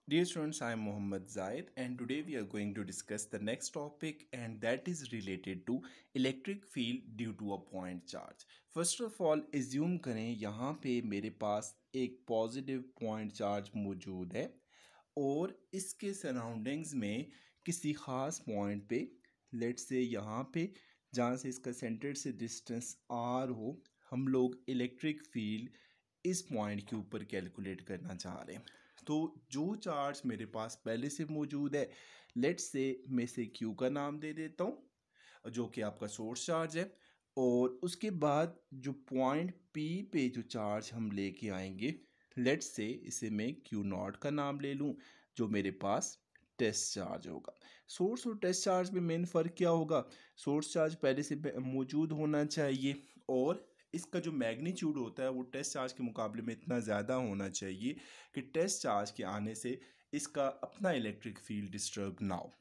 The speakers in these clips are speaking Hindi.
Dear students, I am Mohammad Zaid and today we are going to discuss the next topic and that is related to electric field due to a point charge. First of all, assume करें यहाँ पे मेरे पास एक पॉजिटिव पॉइंट चार्ज मौजूद है और इसके सराउंडिंग्स में किसी ख़ास पॉइंट पे लेट्स से यहाँ पे जहाँ से इसका सेंटर से डिस्टेंस आर हो, हम लोग इलेक्ट्रिक फील्ड इस पॉइंट के ऊपर कैलकुलेट करना चाह रहे हैं। तो जो चार्ज मेरे पास पहले से मौजूद है, लेट्स से मैं इसे क्यू का नाम दे देता हूँ जो कि आपका सोर्स चार्ज है। और उसके बाद जो पॉइंट पी पे जो चार्ज हम लेके आएंगे, लेट्स से इसे मैं क्यू नॉट का नाम ले लूँ जो मेरे पास टेस्ट चार्ज होगा। सोर्स और टेस्ट चार्ज में मेन फ़र्क क्या होगा? सोर्स चार्ज पहले से मौजूद होना चाहिए और इसका जो मैग्नीट्यूड होता है वो टेस्ट चार्ज के मुकाबले में इतना ज़्यादा होना चाहिए कि टेस्ट चार्ज के आने से इसका अपना इलेक्ट्रिक फील्ड डिस्टर्ब ना हो।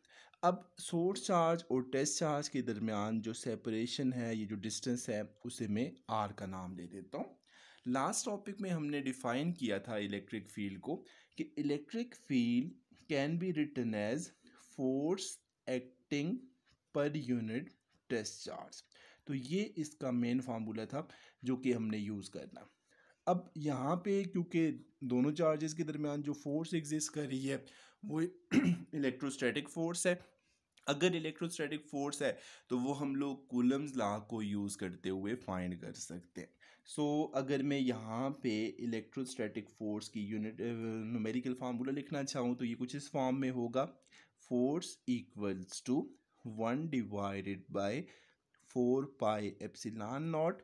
अब सोर्स चार्ज और टेस्ट चार्ज के दरमियान जो सेपरेशन है, ये जो डिस्टेंस है, उसे मैं आर का नाम दे देता हूँ। लास्ट टॉपिक में हमने डिफाइन किया था इलेक्ट्रिक फील्ड को कि electric field can be written as force acting per unit test charge. तो ये इसका मेन फार्मूला था जो कि हमने यूज़ करना। अब यहाँ पे क्योंकि दोनों चार्जेस के दरमियान जो फोर्स एग्जिस्ट कर रही है वो इलेक्ट्रोस्टैटिक फोर्स है। अगर इलेक्ट्रोस्टैटिक फोर्स है तो वो हम लोग कूलम्स लॉ को यूज़ करते हुए फाइंड कर सकते हैं। अगर मैं यहाँ पे इलेक्ट्रोस्टैटिक फोर्स की यूनिट न्यूमेरिकल फार्मूला लिखना चाहूँ तो ये कुछ इस फॉर्म में होगा। Force equals to 1 divided by 4 pi epsilon naught.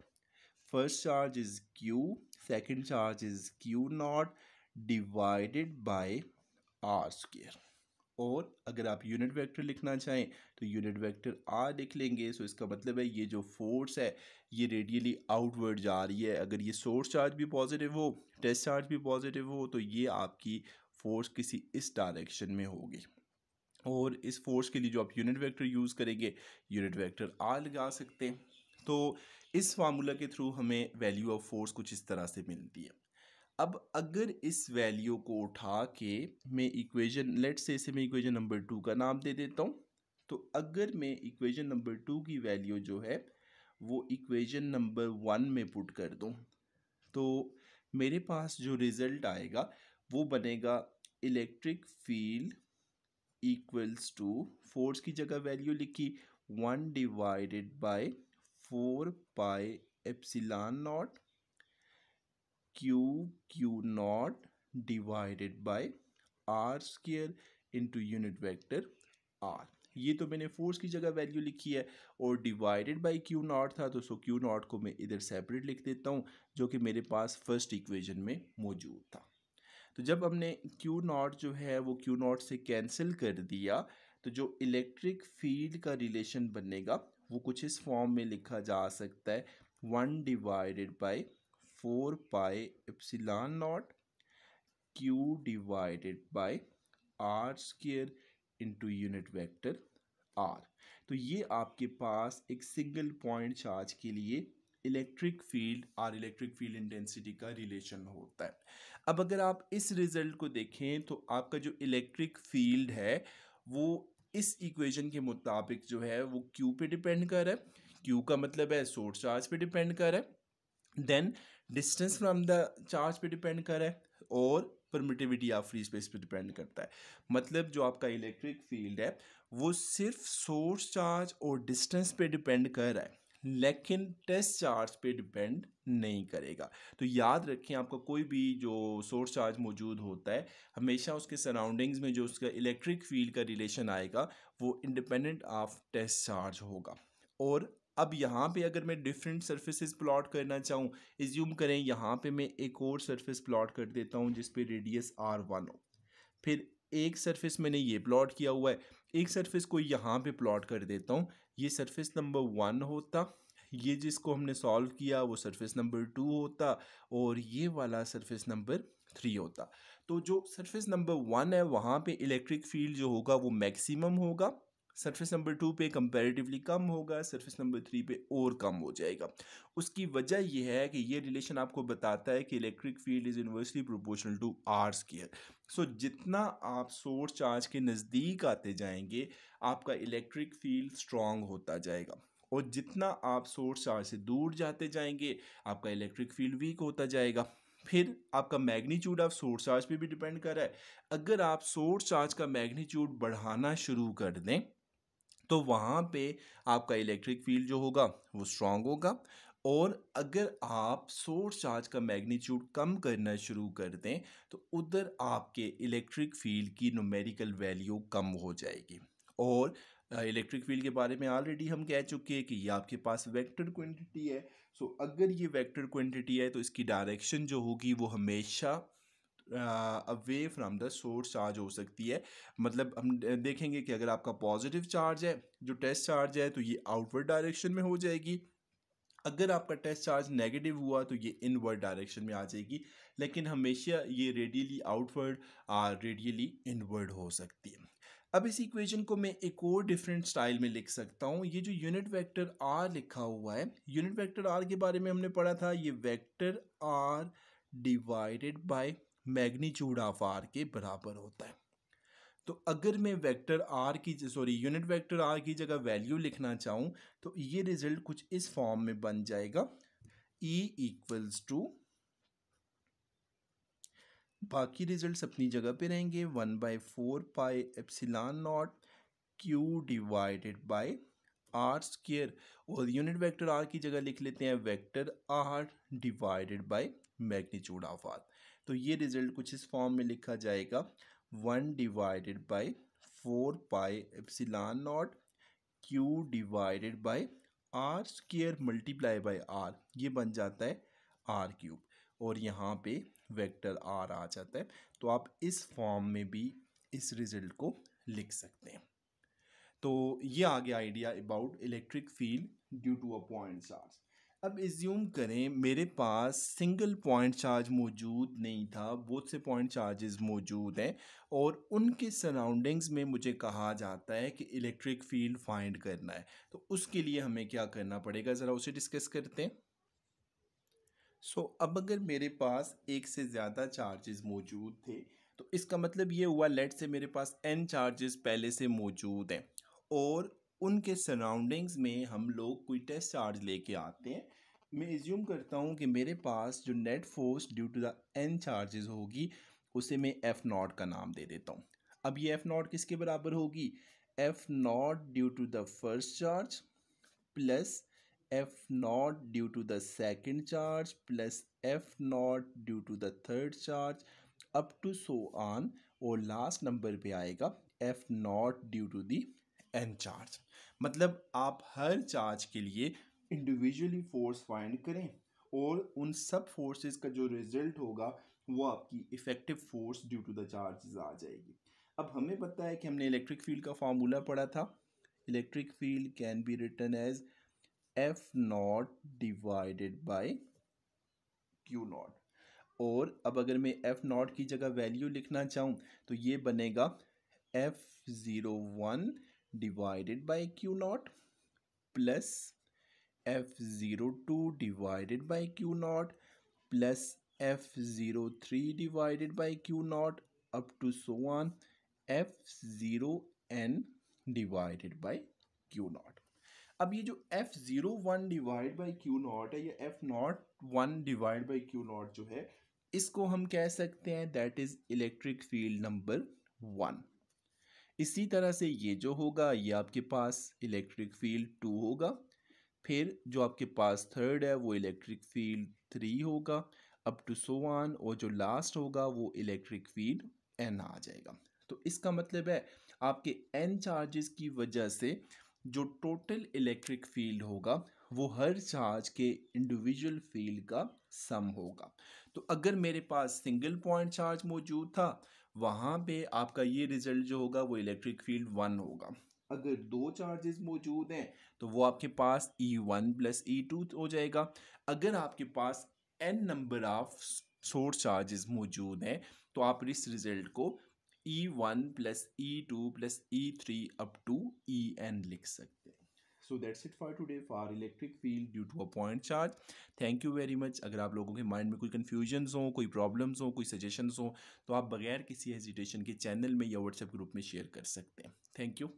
First charge is Q, second charge is Q naught divided by r square. और अगर आप यूनिट वेक्टर लिखना चाहें तो यूनिट वेक्टर आर लिख लेंगे। सो इसका मतलब है ये जो फोर्स है ये रेडियली आउटवर्ड जा रही है। अगर ये सोर्स चार्ज भी पॉजिटिव हो, टेस्ट चार्ज भी पॉजिटिव हो, तो ये आपकी फोर्स किसी इस डायरेक्शन में होगी। और इस फोर्स के लिए जो आप यूनिट वेक्टर यूज़ करेंगे, यूनिट वेक्टर आर लगा सकते हैं। तो इस फार्मूला के थ्रू हमें वैल्यू ऑफ फोर्स कुछ इस तरह से मिलती है। अब अगर इस वैल्यू को उठा के मैं इक्वेशन, लेट्स से इसे मैं इक्वेशन नंबर 2 का नाम दे देता हूँ। तो अगर मैं इक्वेशन नंबर 2 की वैल्यू जो है वो इक्वेशन नंबर 1 में पुट कर दूँ तो मेरे पास जो रिज़ल्ट आएगा वो बनेगा electric field equals to, force की जगह वैल्यू लिखी 1 divided by 4 pi epsilon naught q naught divided by r square into unit vector r. ये तो मैंने फोर्स की जगह वैल्यू लिखी है और डिवाइडेड बाय क्यू नॉट था, तो क्यू नॉट को मैं इधर सेपरेट लिख देता हूँ जो कि मेरे पास फर्स्ट इक्वेशन में मौजूद था। तो जब हमने क्यू नॉट जो है वो क्यू नॉट से कैंसिल कर दिया तो जो इलेक्ट्रिक फील्ड का रिलेशन बनेगा वो कुछ इस फॉर्म में लिखा जा सकता है 1 divided by 4 pi epsilon naught q divided by r square into unit vector r. तो ये आपके पास एक सिंगल पॉइंट चार्ज के लिए इलेक्ट्रिक फील्ड और इलेक्ट्रिक फील्ड इंटेंसिटी का रिलेशन होता है। अब अगर आप इस रिजल्ट को देखें तो आपका जो इलेक्ट्रिक फील्ड है वो इस इक्वेशन के मुताबिक जो है वो क्यू पे डिपेंड कर रहा है। क्यू का मतलब है सोर्स चार्ज पे डिपेंड कर रहा है, then distance from the charge पे डिपेंड कर रहा है और परमिटिविटी ऑफ फ्री स्पेस पे डिपेंड करता है। मतलब जो आपका इलेक्ट्रिक फील्ड है वो सिर्फ सोर्स चार्ज और डिस्टेंस पे डिपेंड कर रहा है लेकिन टेस्ट चार्ज पे डिपेंड नहीं करेगा। तो याद रखें, आपका कोई भी जो सोर्स चार्ज मौजूद होता है हमेशा उसके सराउंडिंग्स में जो उसका इलेक्ट्रिक फील्ड का रिलेशन आएगा वो इंडिपेंडेंट ऑफ टेस्ट चार्ज होगा। और अब यहाँ पे अगर मैं डिफरेंट सर्फेसिस प्लॉट करना चाहूँ, एज्यूम करें यहाँ पे मैं एक और सरफेस प्लॉट कर देता हूँ जिस पे रेडियस R1 हो। फिर एक सरफेस मैंने ये प्लॉट किया हुआ है, एक सरफेस को यहाँ पे प्लॉट कर देता हूँ। ये सरफेस नंबर 1 होता, ये जिसको हमने सॉल्व किया वो सरफेस नंबर 2 होता और ये वाला सरफेस नंबर 3 होता। तो जो सरफेस नंबर 1 है वहाँ पे इलेक्ट्रिक फील्ड जो होगा वो मैक्सिमम होगा सरफेस नंबर 2 पे कंपैरेटिवली कम होगा, सरफेस नंबर 3 पे और कम हो जाएगा। उसकी वजह यह है कि ये रिलेशन आपको बताता है कि electric field is inversely proportional to R square. So जितना आप सोर्स चार्ज के नज़दीक आते जाएंगे आपका इलेक्ट्रिक फील्ड स्ट्रॉन्ग होता जाएगा, और जितना आप सोर्स चार्ज से दूर जाते जाएंगे आपका इलेक्ट्रिक फील्ड वीक होता जाएगा। फिर आपका मैग्नीट्यूड ऑफ सोर्स चार्ज पे भी डिपेंड कर रहा है। अगर आप सोर्स चार्ज का मैग्नीट्यूड बढ़ाना शुरू कर दें तो वहाँ पे आपका इलेक्ट्रिक फील्ड जो होगा वो स्ट्रांग होगा, और अगर आप सोर्स चार्ज का मैग्नीट्यूड कम करना शुरू कर दें तो उधर आपके इलेक्ट्रिक फील्ड की न्यूमेरिकल वैल्यू कम हो जाएगी। और इलेक्ट्रिक फील्ड के बारे में ऑलरेडी हम कह चुके हैं कि ये आपके पास वेक्टर क्वांटिटी है। सो अगर ये वेक्टर क्वांटिटी है तो इसकी डायरेक्शन जो होगी वो हमेशा away from the source charge हो सकती है। मतलब हम देखेंगे कि अगर आपका पॉजिटिव चार्ज है, जो टेस्ट चार्ज है, तो ये आउटवर्ड डायरेक्शन में हो जाएगी। अगर आपका टेस्ट चार्ज नेगेटिव हुआ तो ये इनवर्ड डायरेक्शन में आ जाएगी, लेकिन हमेशा ये रेडियली आउटवर्ड और रेडियली इनवर्ड हो सकती है। अब इस इक्वेशन को मैं एक और डिफरेंट स्टाइल में लिख सकता हूँ। ये जो यूनिट वेक्टर आर लिखा हुआ है, यूनिट वेक्टर आर के बारे में हमने पढ़ा था, ये vector r divided by magnitude of r के बराबर होता है। तो अगर मैं वेक्टर आर की यूनिट वेक्टर आर की जगह वैल्यू लिखना चाहूँ तो ये रिजल्ट कुछ इस फॉर्म में बन जाएगा, E इक्वल्स टू, बाकी रिजल्ट्स अपनी जगह पे रहेंगे, 1/4 epsilon naught q divided by r square, और यूनिट वेक्टर आर की जगह लिख लेते हैं vector r divided by magnitude of r. तो ये रिजल्ट कुछ इस फॉर्म में लिखा जाएगा, 1/4 epsilon naught q divided by r square multiply by r, ये बन जाता है आर क्यूब, और यहाँ पे वेक्टर आर आ जाता है। तो आप इस फॉर्म में भी इस रिजल्ट को लिख सकते हैं। तो ये आ गया idea about electric field due to a point charge. अब एज्यूम करें मेरे पास सिंगल पॉइंट चार्ज मौजूद नहीं था, बहुत से पॉइंट चार्जेस मौजूद हैं, और उनके सराउंडिंग्स में मुझे कहा जाता है कि इलेक्ट्रिक फील्ड फाइंड करना है। तो उसके लिए हमें क्या करना पड़ेगा, ज़रा उसे डिस्कस करते हैं। अब अगर मेरे पास एक से ज़्यादा चार्जेस मौजूद थे तो इसका मतलब ये हुआ, लेट से मेरे पास n चार्जेस पहले से मौजूद हैं और उनके सराउंडिंग्स में हम लोग कोई टेस्ट चार्ज लेके आते हैं। मैं एज्यूम करता हूँ कि मेरे पास जो net force due to the n charges होगी उसे मैं F नॉट का नाम दे देता हूँ। अब ये F नॉट किसके बराबर होगी, F naught due to the first charge plus F naught due to the second charge plus F naught due to the third charge up to so on, और लास्ट नंबर पे आएगा F naught due to the n charge. मतलब आप हर चार्ज के लिए इंडिविजुअली फोर्स फाइंड करें और उन सब फोर्सेस का जो रिजल्ट होगा वो आपकी effective force due to the charges आ जाएगी। अब हमें पता है कि हमने इलेक्ट्रिक फील्ड का फार्मूला पढ़ा था, electric field can be written as F naught divided by Q naught, और अब अगर मैं F नॉट की जगह वैल्यू लिखना चाहूँ तो ये बनेगा F01 divided by Q naught plus F02 divided by Q naught plus F03 divided by Q naught up to so on F0n divided by Q naught. अब ये जो F01 divide by Q not है, ये F01 divide by Q not जो है, इसको हम कह सकते हैं that is electric field number 1। इसी तरह से ये जो होगा ये आपके पास इलेक्ट्रिक फील्ड 2 होगा, फिर जो आपके पास थर्ड है वो इलेक्ट्रिक फील्ड 3 होगा अप टू सो ऑन, और जो लास्ट होगा वो इलेक्ट्रिक फील्ड n आ जाएगा। तो इसका मतलब है आपके n चार्जेस की वजह से जो टोटल इलेक्ट्रिक फील्ड होगा वो हर चार्ज के इंडिविजुअल फील्ड का सम होगा। तो अगर मेरे पास सिंगल पॉइंट चार्ज मौजूद था वहाँ पे आपका ये रिजल्ट जो होगा वो इलेक्ट्रिक फील्ड 1 होगा। अगर दो चार्जेस मौजूद हैं तो वो आपके पास E1 प्लस E2 हो जाएगा। अगर आपके पास n number of source charges मौजूद हैं तो आप इस रिजल्ट को E1 plus E2 plus E3 up to En लिख सकते हैं। So that's it for today for electric field due to a point charge. Thank you very much. अगर आप लोगों के माइंड में कोई कन्फ्यूजन्स हो, कोई प्रॉब्लम्स हो, कोई सजेशंस हो, तो आप बगैर किसी हेजिटेशन के चैनल में या व्हाट्सएप ग्रुप में शेयर कर सकते हैं। Thank you.